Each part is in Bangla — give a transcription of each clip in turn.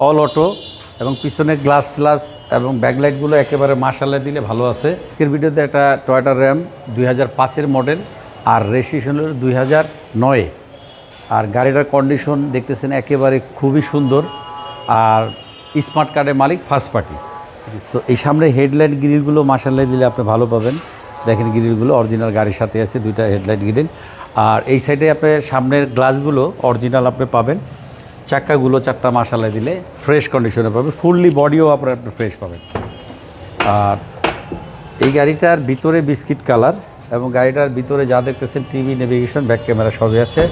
অল অটো এবং পিছনের গ্লাস এবং ব্যাকলাইটগুলো একেবারে মাশাআল্লাহ দিলে ভালো আছে। আজকের ভিডিওতে একটা টয়োটা র্যাম 2005-এর মডেল আর রেজিস্ট্রেশন হলো 2009-এ। আর গাড়িটার কন্ডিশন দেখতেছেন একেবারে খুবই সুন্দর, আর স্মার্ট কার্ডের মালিক ফার্স্ট পার্টি। তো এই সামনে হেডলাইট গ্রিলগুলো মাশাআল্লাহ দিলে আপনি ভালো পাবেন। দেখেন গ্রিলগুলো অরিজিনাল গাড়ির সাথে আছে, দুইটা হেডলাইট গ্রিল। আর এই সাইডে আপনি সামনের গ্লাসগুলো অরিজিনাল আপনি পাবেন। চাক্কাগুলো চারটা মাশাআল্লাহ দিলে ফ্রেশ কন্ডিশনে পাবেন, ফুললি বডিও আপনি ফ্রেশ পাবেন। আর এই গাড়িটার ভিতরে বিস্কিট কালার এবং গাড়িটার ভিতরে যা দেখতেছেন টিভি, নেভিগেশন, ব্যাক ক্যামেরা সবই আছে।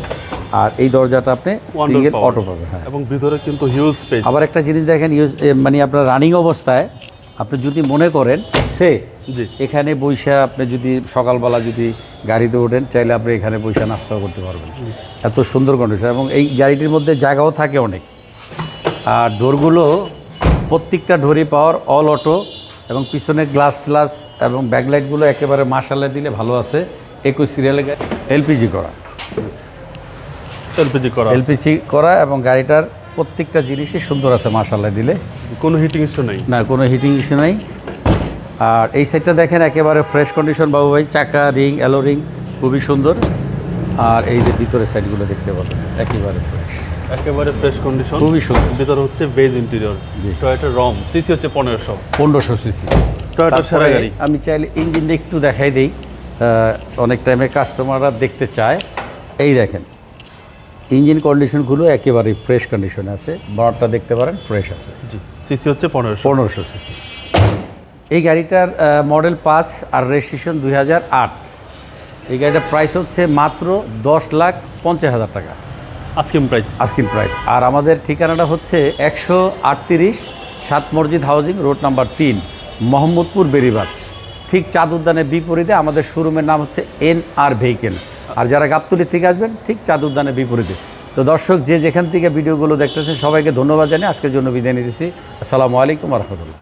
আর এই দরজাটা আপনি সিঙ্গেল অটো পাবেন। হ্যাঁ, এবং ভিতরে কিন্তু হিউজ স্পেস। আবার একটা জিনিস দেখেন, মানে আপনার রানিং অবস্থায় আপনি যদি মনে করেন এখানে বৈশা আপনি যদি সকালবেলা যদি গাড়িতে ওঠেন, চাইলে আপনি এখানে বৈশা নাস্তাও করতে পারবেন। এত সুন্দর কন্ডিশন এবং এই গাড়িটির মধ্যে জায়গাও থাকে অনেক। আর ডোরগুলো প্রত্যেকটা ডোরই পাওয়ার অল অটো এবং পিছনের গ্লাস এবং ব্যাকলাইটগুলো একেবারে মাশাআল্লাহ দিলে ভালো আছে। 21 সিরিয়ালে এলপিজি করা এবং গাড়িটার প্রত্যেকটা জিনিসই সুন্দর আছে মাশাআল্লাহ দিলে। কোনো হিটিং ইস্যু নেই, না কোনো হিটিং ইস্যু নাই। আর এই সাইডটা দেখেন একেবারে ফ্রেশ কন্ডিশন বাবু ভাই, চাকা, রিং, অ্যালো রিং খুবই সুন্দর। আর এই যে ভিতরের সাইডগুলো দেখতে পাচ্ছেন একেবারে ফ্রেশ কন্ডিশন, খুবই সুন্দর। ভিতরে হচ্ছে বেজ ইন্টেরিয়র। টয়োটা রম সিসি হচ্ছে 1500 সিসি। টয়োটা সেরা গাড়ি। আমি চাইলে ইঞ্জিনটা একটু দেখাই দেই, অনেক টাইমে কাস্টমাররা দেখতে চায়। এই দেখেন ইঞ্জিন কন্ডিশনগুলো একেবারে ফ্রেশ কন্ডিশনে আছে। বড়টা দেখতে পারেন ফ্রেশ আছে। জি, সিসি হচ্ছে 1500 সিসি। এই গাড়িটার মডেল 5 আর রেজিস্ট্রেশন 2008। এই গাড়িটার প্রাইস হচ্ছে মাত্র 10,50,000 টাকা আস্কিং প্রাইস। আর আমাদের ঠিকানাটা হচ্ছে 138 7 মসজিদ housing road number 3, Mohammadpur, Beribadh. ঠিক চাঁদ উদ্যানের বিপরীতে আমাদের শোরুমের নাম হচ্ছে NR ভেহিকেল। আর যারা গাবতলী থেকে আসবেন ঠিক চাঁদ উদ্যানের বিপরীতে। তো দর্শক যে যেখান থেকে ভিডিওগুলো দেখতেছেন সবাইকে ধন্যবাদ জানিয়ে আজকের জন্য বিদায় নিতেছি। আসসালামু আলাইকুম ওয়া রাহমাতুল্লাহ।